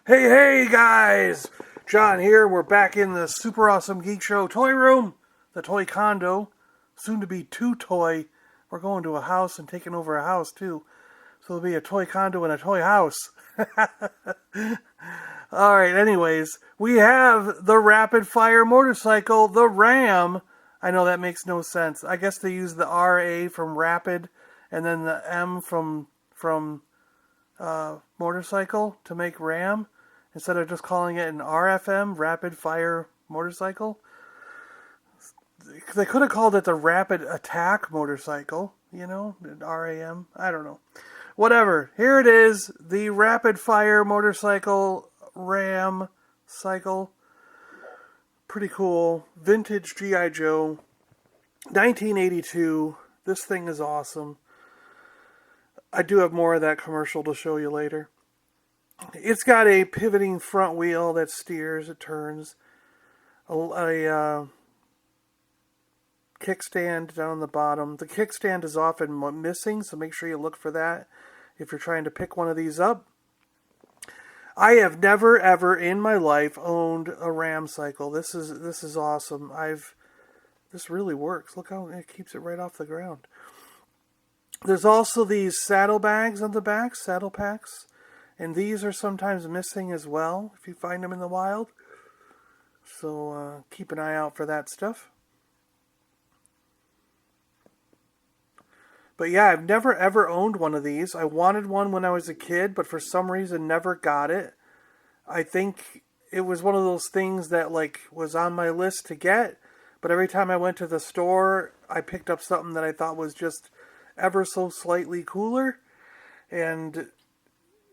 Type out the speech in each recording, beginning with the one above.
Hey guys! John here. We're back in the Super Awesome Geek Show toy room, the toy condo, soon to be two toy. We're going to a house and taking over a house too. So there'll be a toy condo and a toy house. Alright, anyways, we have the rapid fire motorcycle, the Ram. I know that makes no sense. I guess they use the RA from rapid and then the M from motorcycle to make Ram, instead of just calling it an RFM, rapid fire motorcycle. They could have called it the rapid attack motorcycle, RAM. I don't know. Whatever. Here it is, the rapid fire motorcycle Ram cycle. Pretty cool. Vintage G.I. Joe. 1982. This thing is awesome. I do have more of that commercial to show you later. It's got a pivoting front wheel that steers, it turns. A kickstand down the bottom. The kickstand is often missing, so make sure you look for that if you're trying to pick one of these up. I have never ever in my life owned a Ram cycle. This is awesome. This really works. Look how it keeps it right off the ground. There's also these saddlebags on the back, saddle packs. And these are sometimes missing as well, if you find them in the wild. So keep an eye out for that stuff. But yeah, I've never ever owned one of these. I wanted one when I was a kid, but for some reason never got it. I think it was one of those things that was on my list to get, but every time I went to the store, I picked up something that I thought was just ever so slightly cooler, and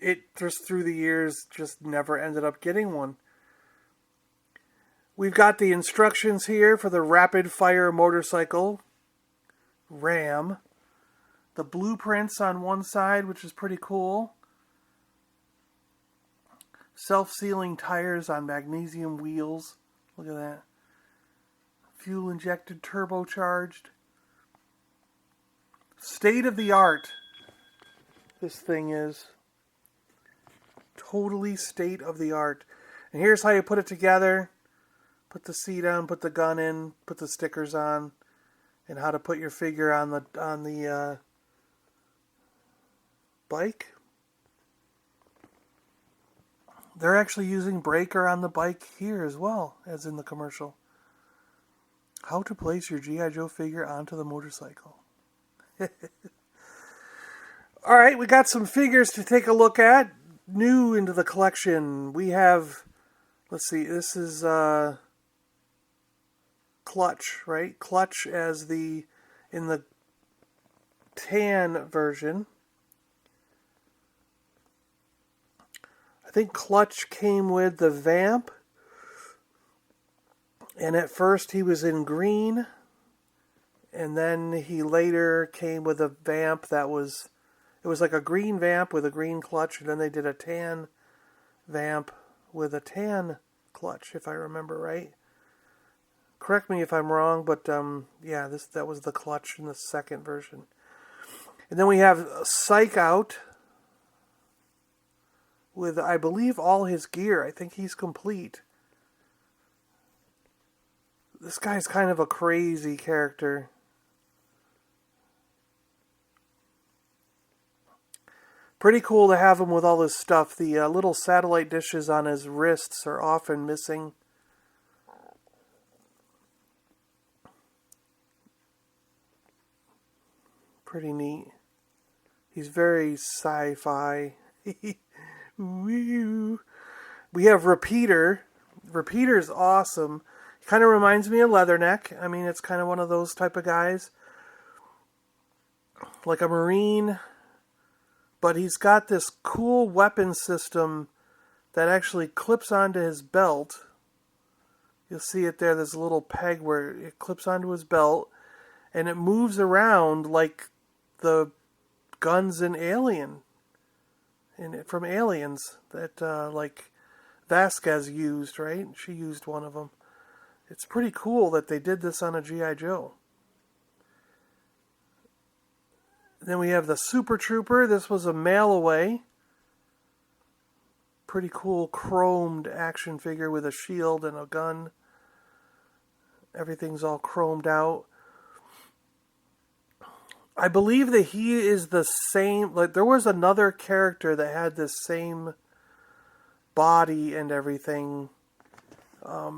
it just through the years just never ended up getting one. We've got the instructions here for the rapid fire motorcycle Ram. The blueprints on one side, which is pretty cool. Self-sealing tires on magnesium wheels. Look at that. Fuel injected, turbocharged. State of the art. This thing is totally state of the art. And here's how you put it together. Put the seat on, put the gun in, put the stickers on, and how to put your figure on the bike. They're actually using breaker on the bike here as well, as in the commercial. How to place your G.I. Joe figure onto the motorcycle. Alright, we got some figures to take a look at. New into the collection. We have, let's see, this is Clutch, right? Clutch as in the tan version. I think Clutch came with the Vamp. And at first he was in green. And then he later came with a Vamp that was... It was like a green Vamp with a green clutch. And then they did a tan Vamp with a tan clutch, if I remember right. Correct me if I'm wrong, but yeah, that was the clutch in the second version. And then we have Psych Out with, I believe, all his gear. I think he's complete. This guy's kind of a crazy character. Pretty cool to have him with all his stuff. The little satellite dishes on his wrists are often missing. Pretty neat. He's very sci-fi. We have Repeater. Repeater's awesome. He kind of reminds me of Leatherneck. I mean, it's kind of one of those type of guys. Like a Marine. But he's got this cool weapon system that actually clips onto his belt. You'll see it there. There's a little peg where it clips onto his belt. And it moves around like the guns in Alien. From Aliens that like Vasquez used, right? She used one of them. It's pretty cool that they did this on a G.I. Joe. Then we have the Super Trooper. This was a mail away. Pretty cool chromed action figure with a shield and a gun. Everything's all chromed out. I believe that he is the same. Like, there was another character that had this same body and everything. I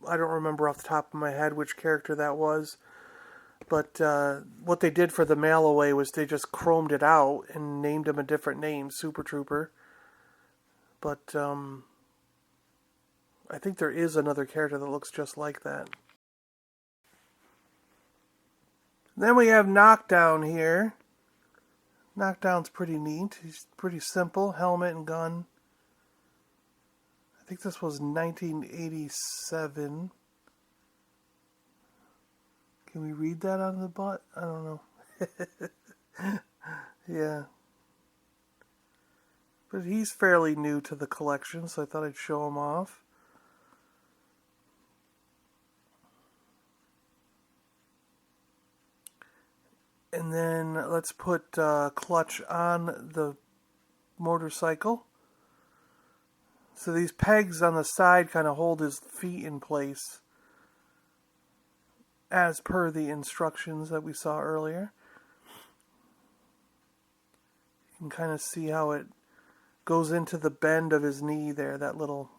don't remember off the top of my head which character that was. But what they did for the mail away was they just chromed it out and named him a different name, Super Trooper. But I think there is another character that looks just like that. Then we have Knockdown here. Knockdown's pretty neat. He's pretty simple. Helmet and gun. I think this was 1987. Can we read that on the butt? I don't know. Yeah. But he's fairly new to the collection, so I thought I'd show him off. And then let's put Clutch on the motorcycle. So these pegs on the side kind of hold his feet in place, as per the instructions that we saw earlier. You can kind of see how it goes into the bend of his knee there, that little...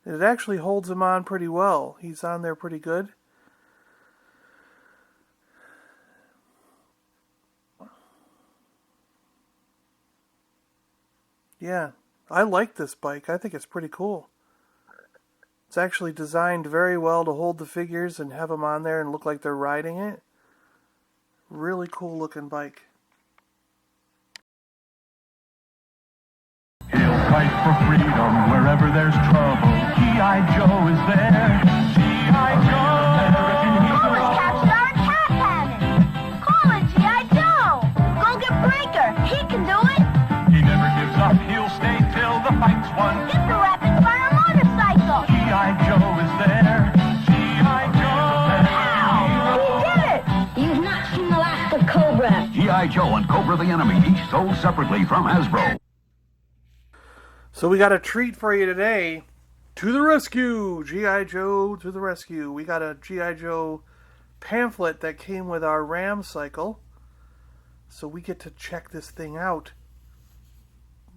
It actually holds him on pretty well. He's on there pretty good. Yeah, I like this bike. I think it's pretty cool. It's actually designed very well to hold the figures and have them on there and look like they're riding it. Really cool looking bike. He'll fight for freedom wherever there's trouble. G.I. Joe is there. G.I. Joe! Always captured our attack cannon. Call it G.I. Joe. Go get Breaker. He can do it. He never gives up. He'll stay till the fight's won. Get the rapid fire motorcycle. G.I. Joe is there. G.I. Ow! He did it. You've not seen the last of Cobra. G.I. Joe and Cobra the Enemy, each sold separately from Hasbro. So we got a treat for you today. To the rescue! G.I. Joe to the rescue. We got a G.I. Joe pamphlet that came with our Ram cycle. So we get to check this thing out.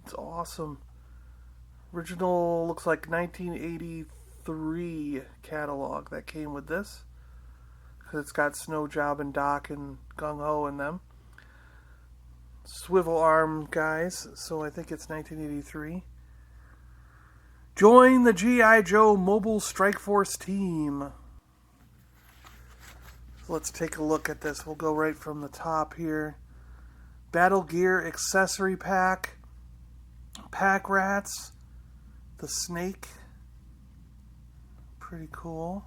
It's awesome. Original looks like 1983 catalog that came with this. Because it's got Snow Job and Doc and Gung Ho in them. Swivel arm guys, so I think it's 1983. Join the G.I. Joe Mobile Strike Force team. Let's take a look at this. We'll go right from the top here. Battle Gear Accessory Pack. Pack Rats. The Snake. Pretty cool.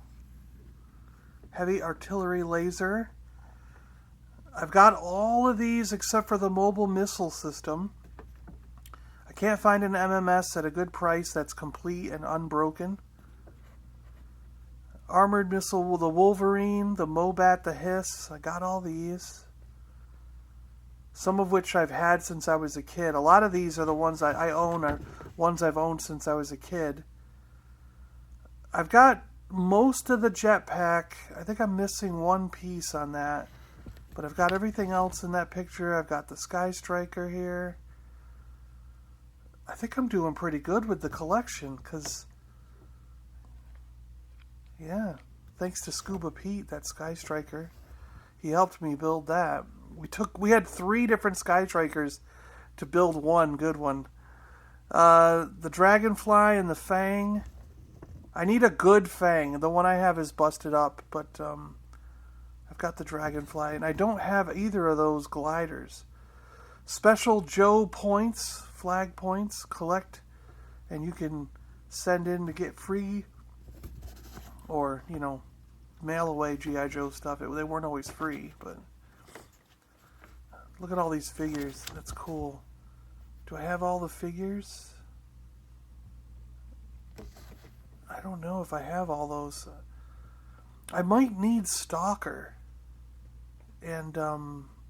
Heavy Artillery Laser. I've got all of these except for the Mobile Missile System. I can't find an MMS at a good price that's complete and unbroken. Armored Missile, the Wolverine, the Mobat, the Hiss. I got all these. Some of which I've had since I was a kid. A lot of these are the ones I own, are ones I've owned since I was a kid. I've got most of the jetpack. I think I'm missing one piece on that. But I've got everything else in that picture. I've got the Sky Striker here. I think I'm doing pretty good with the collection, because, yeah, thanks to Scuba Pete, that Sky Striker. He helped me build that. We had 3 different Sky Strikers to build one good one. The Dragonfly and the Fang. I need a good Fang. The one I have is busted up, but I've got the Dragonfly, and I don't have either of those gliders. Special Joe points, flag points, collect, and you can send in to get free, or, you know, mail away G.I. Joe stuff. They weren't always free, but look at all these figures. That's cool. Do I have all the figures? I don't know if I have all those. I might need Stalker and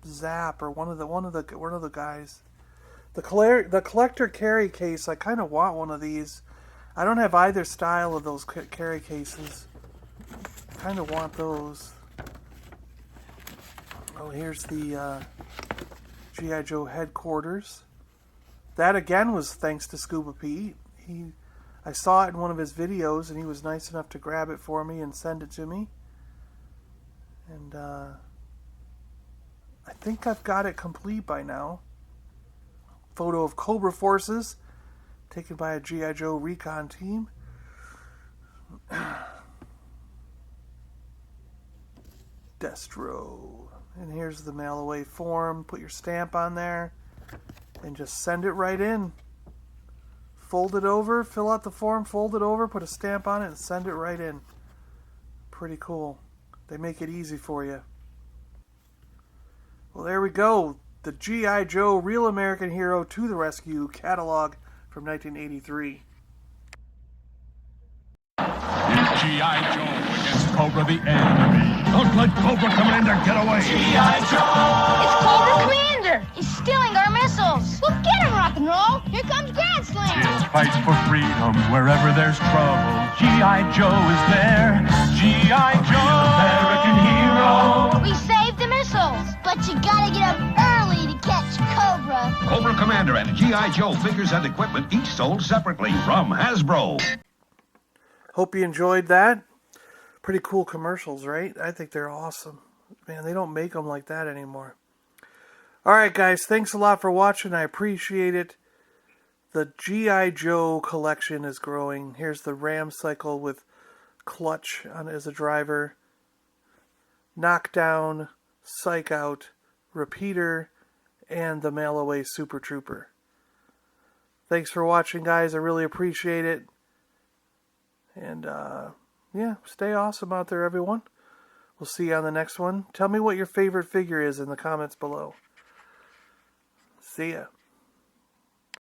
Zap, or one of the guys. The collector carry case, I kind of want one of these. I don't have either style of those carry cases. Kind of want those. Oh, here's the G.I. Joe headquarters. That again was thanks to Scuba Pete. I saw it in one of his videos, and he was nice enough to grab it for me and send it to me. And I think I've got it complete by now. Photo of Cobra Forces, taken by a G.I. Joe recon team. Destro. And here's the mail away form. Put your stamp on there and just send it right in. Fold it over, fill out the form, fold it over, put a stamp on it, and send it right in. Pretty cool. They make it easy for you. Well, there we go. The G.I. Joe Real American Hero to the Rescue catalog from 1983. It's G.I. Joe against Cobra the enemy. Don't let Cobra Commander get away. G.I. Joe! It's Cobra Commander! He's stealing our missiles! Well, get him, rock and roll! Here comes Grand Slam! It fights for freedom wherever there's trouble. G.I. Joe is there. G.I. Joe, American hero. We saved the missiles, but you gotta get up early to catch Cobra. Cobra Commander and G.I. Joe figures and equipment each sold separately from Hasbro. Hope you enjoyed that. Pretty cool commercials, right? I think they're awesome. Man, they don't make them like that anymore. Alright guys, thanks a lot for watching. I appreciate it. The G.I. Joe collection is growing. Here's the Ram Cycle with Clutch as a driver. Knockdown, Psych Out, Repeater, and the Mail Away Super Trooper. Thanks for watching, guys. I really appreciate it. And, yeah, stay awesome out there, everyone. We'll see you on the next one. Tell me what your favorite figure is in the comments below. See ya.